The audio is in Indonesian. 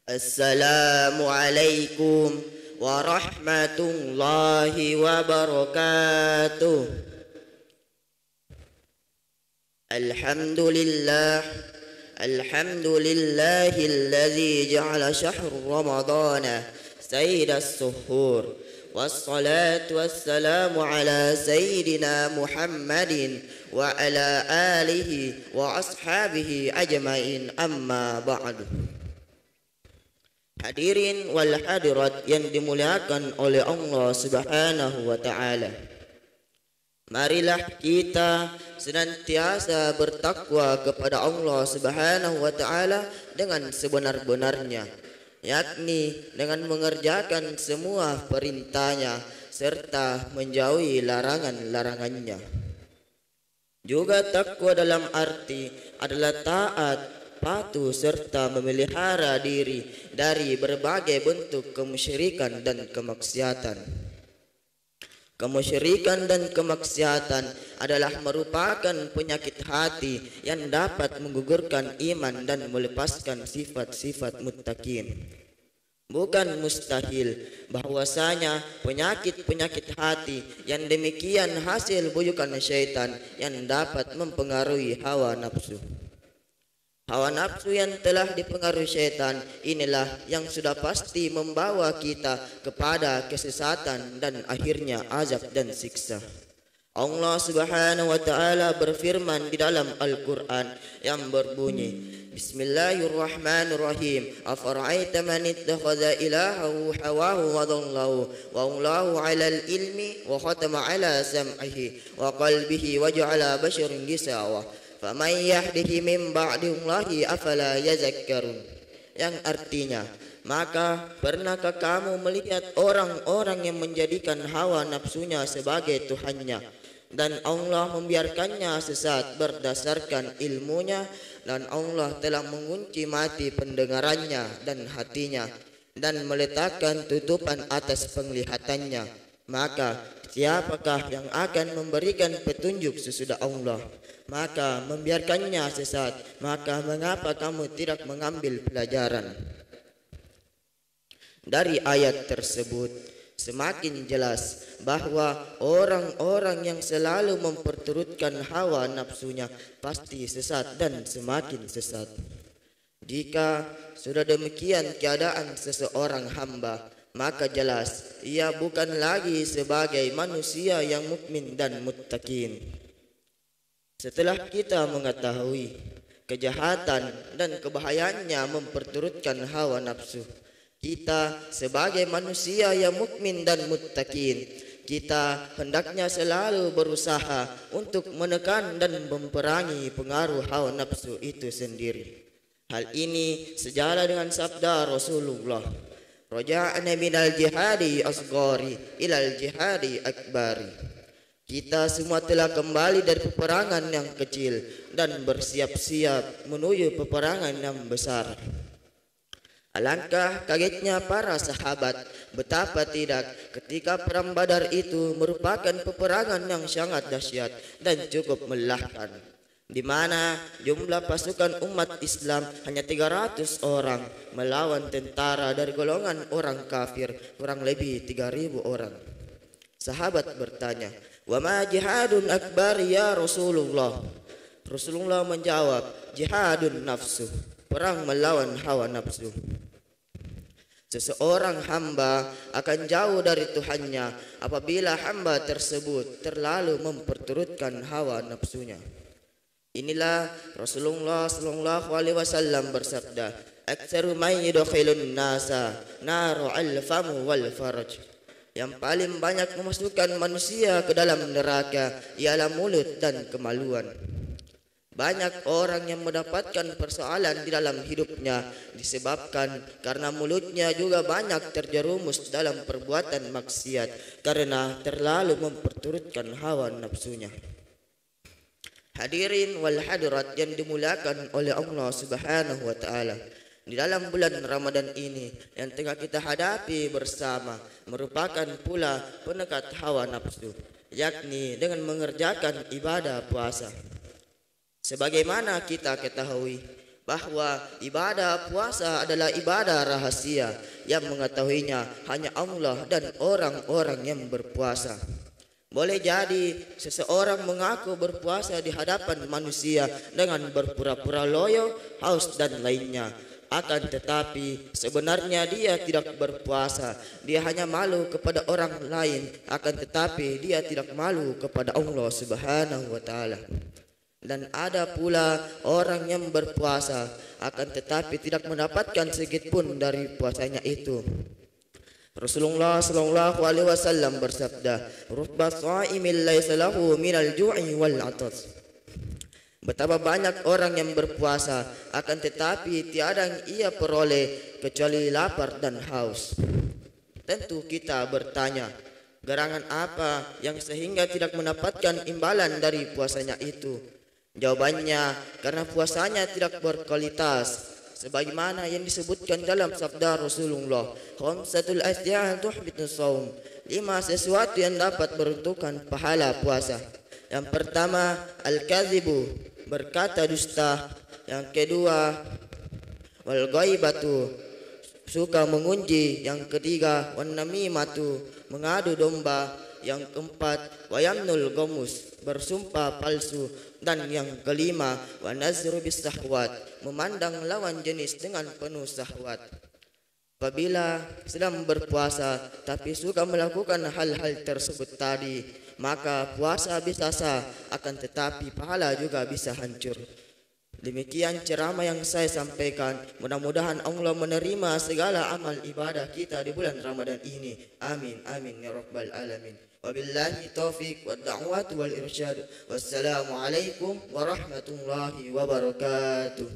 Assalamualaikum warahmatullahi wabarakatuh. Alhamdulillah, alhamdulillahilladzi ja'ala syahr ramadana sayyidas suhur. Wassalatu wassalamu ala sayyidina Muhammadin wa ala alihi wa ashabihi ajmain, amma ba'du. Hadirin wal hadirat yang dimuliakan oleh Allah Subhanahu wa taala. Marilah kita senantiasa bertakwa kepada Allah Subhanahu wa taala dengan sebenar-benarnya, yakni dengan mengerjakan semua perintahnya serta menjauhi larangan-larangannya. Juga takwa dalam arti adalah taat, patuh serta memelihara diri dari berbagai bentuk kemusyrikan dan kemaksiatan. Kemusyrikan dan kemaksiatan adalah merupakan penyakit hati yang dapat menggugurkan iman dan melepaskan sifat-sifat muttaqin. Bukan mustahil bahwasanya penyakit-penyakit hati yang demikian hasil bujukan syaitan yang dapat mempengaruhi hawa nafsu. Hawa nafsu yang telah dipengaruhi syaitan inilah yang sudah pasti membawa kita kepada kesesatan dan akhirnya azab dan siksa. Allah Subhanahu wa taala berfirman di dalam Al-Qur'an yang berbunyi, Bismillahirrahmanirrahim. Afara'aita man ittakhadha ilahahu hawahu wa dhallahu wa Allahu 'alal ilmi wa khatama 'ala sam'ihi wa qalbihi wa ja'ala basharan gisawah. Faman yahdihi min ba'dillahi afala yazakkarun. Yang artinya, maka pernahkah kamu melihat orang-orang yang menjadikan hawa nafsunya sebagai Tuhannya dan Allah membiarkannya sesat berdasarkan ilmunya, dan Allah telah mengunci mati pendengarannya dan hatinya dan meletakkan tutupan atas penglihatannya. Maka siapakah yang akan memberikan petunjuk sesudah Allah? Maka membiarkannya sesat. Maka mengapa kamu tidak mengambil pelajaran? Dari ayat tersebut semakin jelas bahwa orang-orang yang selalu memperturutkan hawa nafsunya pasti sesat dan semakin sesat. Jika sudah demikian keadaan seseorang hamba, maka jelas ia bukan lagi sebagai manusia yang mukmin dan muttaqin. Setelah kita mengetahui kejahatan dan kebahayaannya memperturutkan hawa nafsu, kita sebagai manusia yang mukmin dan muttaqin, kita hendaknya selalu berusaha untuk menekan dan memperangi pengaruh hawa nafsu itu sendiri. Hal ini sejalan dengan sabda Rasulullah, Raja'na minal jihadi asghari ilal jihadi akbari. Kita semua telah kembali dari peperangan yang kecil dan bersiap-siap menuju peperangan yang besar. Alangkah kagetnya para sahabat, betapa tidak ketika perang Badar itu merupakan peperangan yang sangat dahsyat dan cukup melelahkan, di mana jumlah pasukan umat Islam hanya 300 orang melawan tentara dari golongan orang kafir kurang lebih 3.000 orang. Sahabat bertanya, "Wa ma jihadun akbar ya Rasulullah?" Rasulullah menjawab, "Jihadun nafsu," perang melawan hawa nafsu. Seseorang hamba akan jauh dari Tuhannya apabila hamba tersebut terlalu memperturutkan hawa nafsunya. Inilah Rasulullah sallallahu alaihi wasallam bersabda, "Aktsaru man yudkhilun nasa naru al-famu wal farj." Yang paling banyak memasukkan manusia ke dalam neraka ialah mulut dan kemaluan. Banyak orang yang mendapatkan persoalan di dalam hidupnya disebabkan karena mulutnya juga banyak terjerumus dalam perbuatan maksiat karena terlalu memperturutkan hawa nafsunya. Hadirin wal hadirat yang dimuliakan oleh Allah Subhanahu wa taala, di dalam bulan Ramadan ini yang tengah kita hadapi bersama merupakan pula penekat hawa nafsu, yakni dengan mengerjakan ibadah puasa. Sebagaimana kita ketahui bahwa ibadah puasa adalah ibadah rahasia yang mengetahuinya hanya Allah dan orang-orang yang berpuasa. Boleh jadi seseorang mengaku berpuasa di hadapan manusia dengan berpura-pura loyo, haus dan lainnya. Akan tetapi sebenarnya dia tidak berpuasa. Dia hanya malu kepada orang lain, akan tetapi dia tidak malu kepada Allah Subhanahu wa taala. Dan ada pula orang yang berpuasa akan tetapi tidak mendapatkan sedikit pun dari puasanya itu. Rasulullah sallallahu alaihi wasallam bersabda, "Rubba sha'imin laisa lahu minal ju'i wal 'atash." Betapa banyak orang yang berpuasa akan tetapi tiada yang ia peroleh kecuali lapar dan haus. Tentu kita bertanya, gerangan apa yang sehingga tidak mendapatkan imbalan dari puasanya itu? Jawabannya, karena puasanya tidak berkualitas. Sebagaimana yang disebutkan dalam sabda Rasulullah, "Khamsatul asya' tuhbitus shaum." 5 sesuatu yang dapat meruntuhkan pahala puasa. Yang pertama, al-kadzibu, berkata dusta. Yang kedua, wal ghaibatu, suka mengunci. Yang ketiga, wan namimatu, mengadu domba. Yang keempat, wayamnul gomus, bersumpah palsu. Dan yang kelima, wa nazru bis sahwat, memandang lawan jenis dengan penuh syahwat. Apabila sedang berpuasa tapi suka melakukan hal-hal tersebut tadi, maka puasa bisa sah, akan tetapi pahala juga bisa hancur. Demikian ceramah yang saya sampaikan. Mudah-mudahan Allah menerima segala amal ibadah kita di bulan Ramadan ini. Amin amin ya rabbal alamin. Wabillahi taufiq wad da'wat wal irsyad. Wassalamualaikum warahmatullahi wabarakatuh.